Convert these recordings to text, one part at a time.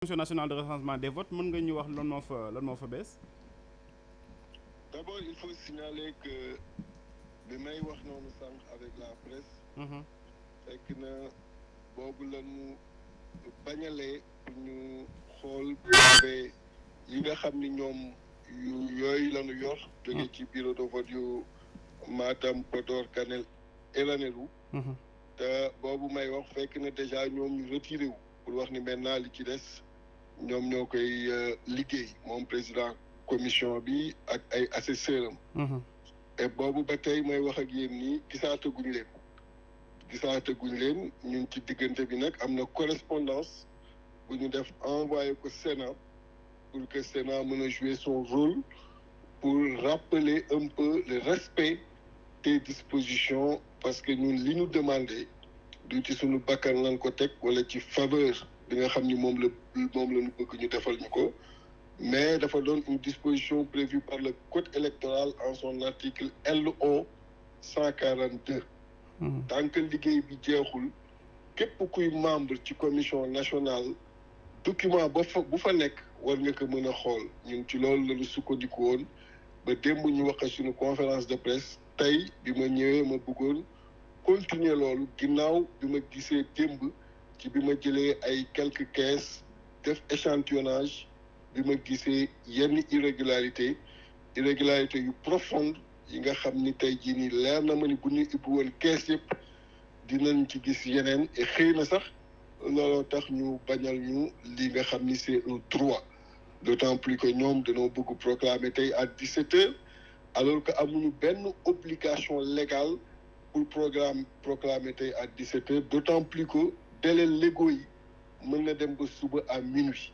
commission nationale de recensement des votes mën nga ñu wax lan moo fa bees. D'abord il faut signaler que bi may wax noonu sànq avec la presse. fekk na boobu lañu bañalee pour ñu xool PV yi nga xam ni ñoom yooyu lañu yor. jóge ci bureau de vote yu Matam Podor Kanel et Ranérou. te boobu may wax fekk na déjà ñoom ñu retiré wu pour wax ni maintenant li ci des ñoom ñoo koy liggéey moom président commission bi ak ay assesseurs am. et boobu ba tey may wax ak yéen nii gisaataguñ leen ñun ci diggante bi nag am na correspondance bu ñu def envoyé ko Sénat pour que Sénat mën a jouer son rôle pour rappeler un peu le respect des dispositions parce que ñun li ñu demandé du ci suñu bakkan lañ ko teg wala ci faveur bi nga xam ni moom la ñu bëgg ñu defal ñu ko mais dafa doon une disposition prévue par le code électoral en son article LO 142. tant que liggéey bi jeexul képp kuy membre ci commission nationale document bu fa nekk war nga ko mën a xool ñun ci loolu la ñu sukkandiku woon ba démb ñu wax suñu conférence de presse tey bi ma ñëwee ma bëggoon continuer loolu ginnaaw bi ma gisee démb ci bi ma jëlee ay quelques caisses def échantillonnage bi ma gisee yenn irrégularité yu profonde yi nga xam ni tey jii nii leer na ma ni bu ñu ubbi woon kees yëpp dinañ ci gis yeneen et xëy na sax looloo tax ñu bañal ñu li nga xam ni c'est un droit d'autant plus que ñoom dañoo bëgg proclamer tey à 17h alors que amuñu benn obligation légale pour proclamer tey à 17h d'autant plus que délai légaux yi mën na dem ba suba à minuit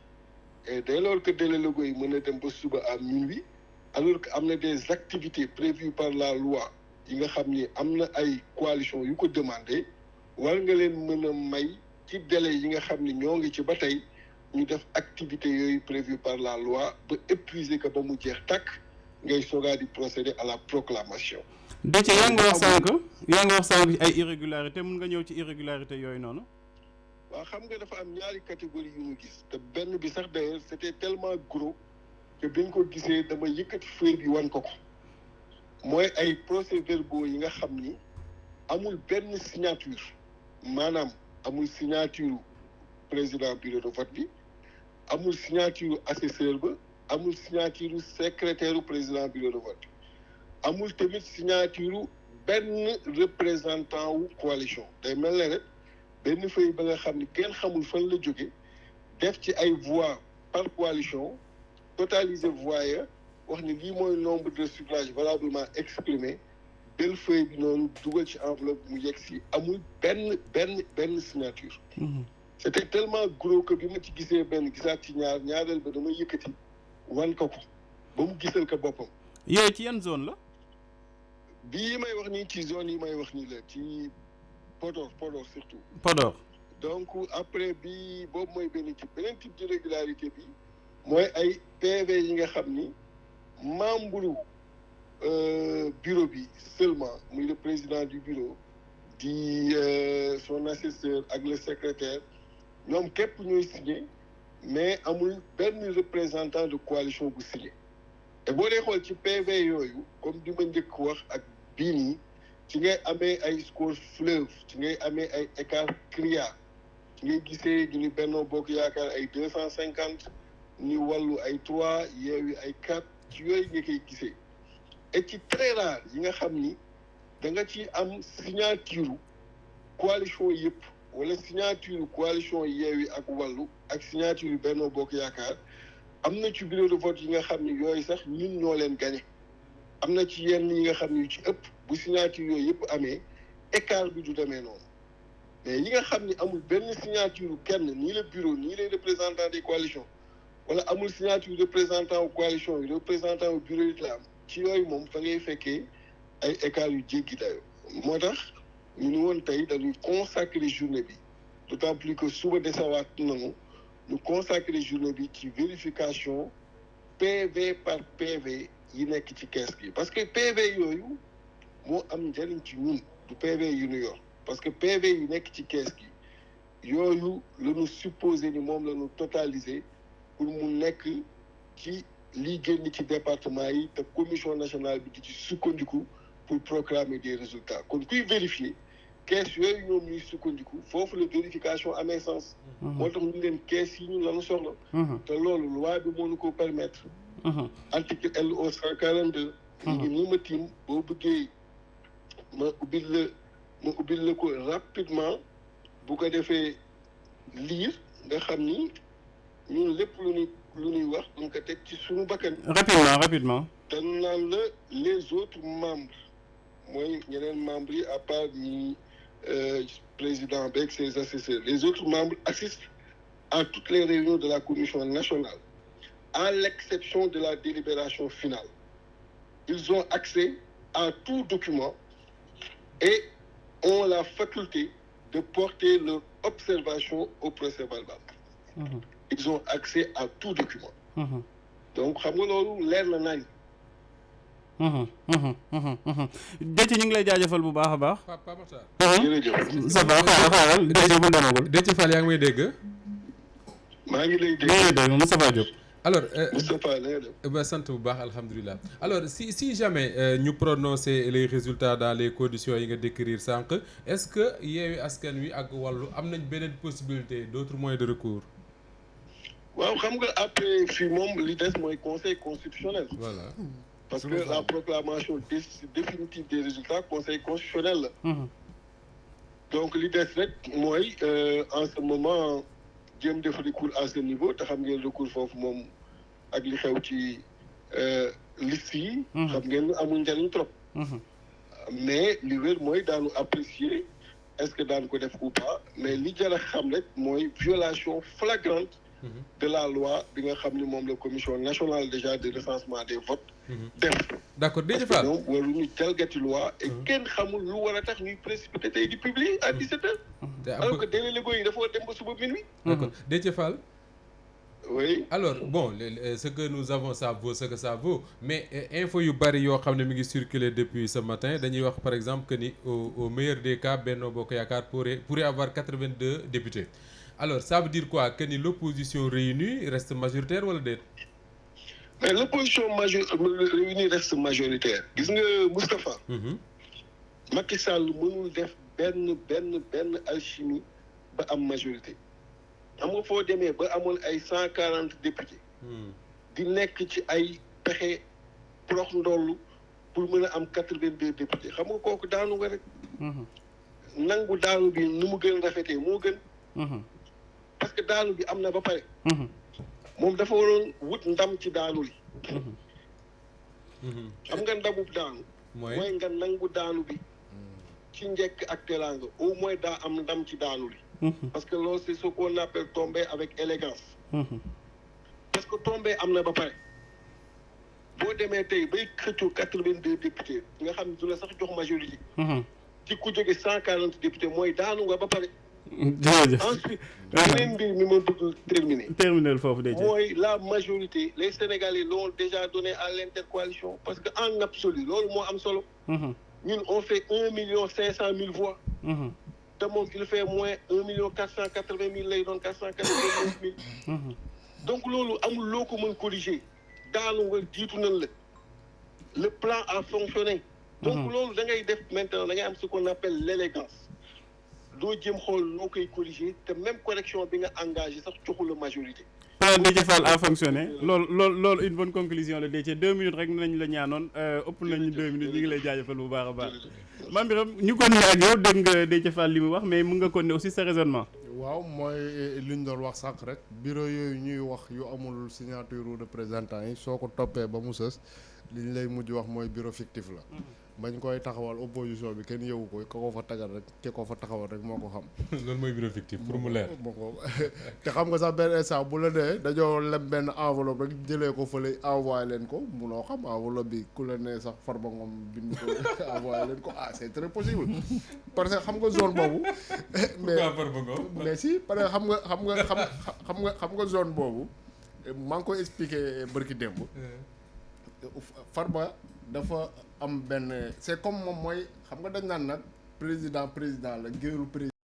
et dès lors que délai légaux yi mën na dem ba suba à minuit alors que am na des activités prévues par la loi yi nga xam ni am na ay coalition yu ko demandé war nga leen mën a may ci délai yi nga xam ni ñoo ngi ci ba tey ñu def activités yooyu prévues par la loi ba épuiser ko ba mu jeex tàkk ngay soogaa di procéder à la proclamation. Déthié yaa ngi wax sànq ay irrégularité mën nga ñëw ci irrégularité yooyu noonu. waaw xam nga dafa am ñaari catégorie yu ñu gis te benn bi sax d'ailleurs c'était tellement gros que biñ ko gisee dama yëkkati feuille bi wan ko mooy ay procès-verbaux yi nga xam ni amul benn signature maanaam amul signature président bureau de vote bi amul signature assesseur ba amul signature secrétaire président bureau de vote amul tamit signature benn représentant wu coalition day mel ne rek benn feuille ba nga xam ni kenn xamul fan la jóge def ci ay voix par coalition totaliser voix ya wax ni lii mooy nombre de suffrages valablement exprimés belle feuille bi noonu dugal ci enveloppe mu yegg si amul benn signature. C'était tellement gros que bi ma ci gisee benn gisaat ci ñaareel ba dama yëkkati wan ko ba mu gisal ko boppam. yooyu ci yan zone la. bii may wax nii ci zone yi may wax nii la ci Podor surtout. Podor. donc après bi boobu mooy benn type d'irrégularité bi mooy ay PV yi nga xam ni membre bureau bi seulement muy le président du bureau di son assesseur ak le secrétaire ñoom képp ñooy signé mais amul benn représentant de coalition bu signé te boo dee xool ci PV yooyu comme di ma njëkk wax ak bii nii ci ngay amee ay score fleuve ci ngay amee ay écart criard ci ngay gisee ñu ni Benno Bokk Yaakaar ay 250 ñu wàllu ay 3 Yewwi ay 4 ci yooyu nga koy gisee et ci très rare yi nga xam ni da nga ci am signature coalition yëpp wala signature coalition Yewwi ak wàllu ak signature Benno Bokk Yaakaar am na ci bureau de vote yi nga xam ni yooyu sax ñun ñoo leen gagné am na ci yenn yi nga xam ni yu ci ëpp bu signature yooyu yëpp amee écart bi du demee noonu mais yi nga xam ni amul benn signature kenn nii le bureau nii les représentants des coalitions wala amul signature représentant wu coalition yi représentant wu bureau yi la am ci yooyu moom fa ngay fekkee ay écart yu jéggi dayo moo tax ñu ni woon tey dañuy consacrer journée bi d'autant plus que suba desawaat nañu ñu consacrer journée bi ci vérification PV par PV yi nekk ci kees gi parce que PV yooyu moo am njëriñ ci ñun du PV yu ñu yor parce que PV yi nekk ci kees gi yooyu la ñu supposé ni moom la ñu totalisé pour mu nekk ci liy génn ci département yi te commission nationale bi di ci sukkandiku pour proclamer des résultats kon kuy vérifier kees yooyu ñoom ñuy sukkandiku foofu la vérification amee sens. moo tax ñu leen kees yi ñu la ñu soxla. te loolu loi bi moo ñu ko permettre. article LO 142. ngi ni ma tiim boo bëggee ma ubbil la ko rapidement bu ko defee lire nga xam ni ñun lépp lu ñuy wax duñ ko teg ci suñu bakkan. rapidement. te naan la les autres membres mooy ñeneen membres yi à part ñi président avec ses assesseurs les autres membres assistent à toutes les réunions de la commission nationale à l'exception de la délibération finale. Ils ont accès à tout document et ont la faculté de porter leur observation au procès-verbal. Ils ont accès à tout document. Donc xam nga loolu leer na nañ. Déthié ñu ngi lay jaajëfal bu baax a baax. Papa Makhtar. jërëjëf. ça va xaaral Déthié bu demagul. Déthié Fall yaa ngi may dégg. maa ngi lay dégg. maa ngi lay dégg Moustapha Diop. alors Moustapha na nga def. ba sant bu baax alhamdulilah alors si jamais ñu prononcer les résultats dans les conditions yi nga décrire sànq est-ce que Yewwi Askan Wi ak Wallu am nañ beneen possibilité d'autres moyens de recours. waaw xam nga après fii moom li des mooy conseil constitutionnel. Voilà. parce que la proclamation définitive des résultats conseil constitutionnel la. donc li des rek mooy en ce moment jéem def recours à ce niveau te xam ngeen recours foofu moom ak li xew ci liste yi. xam ngeen amul njariñ trop. mais li wér mooy daanu apprécier est-ce que daan ko def ou pas mais li jar a xam rek mooy violation flagrante de la loi bi nga xam ni moom la commission nationale déjà de recensement des votes def. d'accord Déthié Fall donc waruñu jalgati loi et kenn xamul lu war a tax ñuy précipité tey di publier à 17h. alors que délai légaux yi dafa war dem ba suba minuit. d'accord Déthié Fall. oui alors bon ce que nous avons ça vaut ce que ça vaut mais info yu bari yoo xam ne mi ngi circuler depuis ce matin dañuy wax par exemple que ni au meilleur des cas Benno Bokk Yaakaar pourrait avoir 82 députés alors ça veut dire quoi que ni l'opposition réunie reste majoritaire wala déet. mais l'opposition réunie reste majoritaire gis nga Moustapha. Macky Sall mënul def benn alchimie ba am majorité. xam nga foo demee ba amoon ay 140 députés. di nekk ci ay pexe prox ndollu pour mën a am 82 députés xam nga kooku daanu nga rek. nangu daanu bi nu mu gën rafetee moo gën. parce que daanu bi am na ba pare. moom dafa waroon wut ndam ci daanu li. xam nga ndamub daanu. mooy nga nangu daanu bi. ci njëkk ak teraanga au moins daa am ndam ci daanu li. parce que loolu c'est ce qu'on appelle tomber avec élégance. parce que tomber am na ba pare. boo demee tey bay xëccoo 82 députés nga xam ne du la sax jox majorité. ci ku jóge 140 députés mooy daanu nga ba pare. jërëjëf ensuite beneen mbir mi ma bëgg terminer foofu de mooy la majorité les Sénégalais l'ont déjà donné à l'intercoalition parce que en absolu loolu moo am solo. ñun on fait 1,5 million voix. te moom il fait moins 1,480,000 lay doon 489,000. donc loolu amul loo ko mën corriger daanu nga jiitu nañ la le plan a fonctionné. donc loolu da ngay def maintenant da ngay am ce qu'on appelle l'élégance. doo jëm xool noo koy corriger te même correction bi nga engagé sax joxu la majorité. plan Déthié Fall a fonctionné loolu une bonne conclusion la Déthié 2 minutes rek nañ la ñaanoon ëpp nañu 2 minutes ñu ngi lay jaajëfal bu baax a baax. Mame Birame ñu continuer ak yow dégg nga Déthié Fall li mu wax mais mun nga continuer aussi sa raisonnement. waaw mooy li ñu doon wax sànq rek bureau yooyu ñuy wax yu amul signature représentant yi soo ko toppee ba mu sës li ñu lay mujj wax mooy bureau fictif la. bañ koy taxawal opposition bi kenn yeewu ko ka ko fa tagal rek ke ko fa taxawal rek moo ko xam. loolu mooy bureau fictif pour mu leer. moo ko te xam nga sax benn instant bu la nee dañoo lem benn enveloppe rek jëlee ko fële envoyé leen ko munoo xam enveloppe bi ku la nee sax Farba Ngom bind ko envoyé leen ko c'est très possible parce que xam nga zone boobu. mais Farba Ngom mais si parce que xam nga zone boobu maa ngi koy expliquer bërki démb. Farba dafa am benn c'est comme moom mooy xam nga dañ naan nag président la géeru président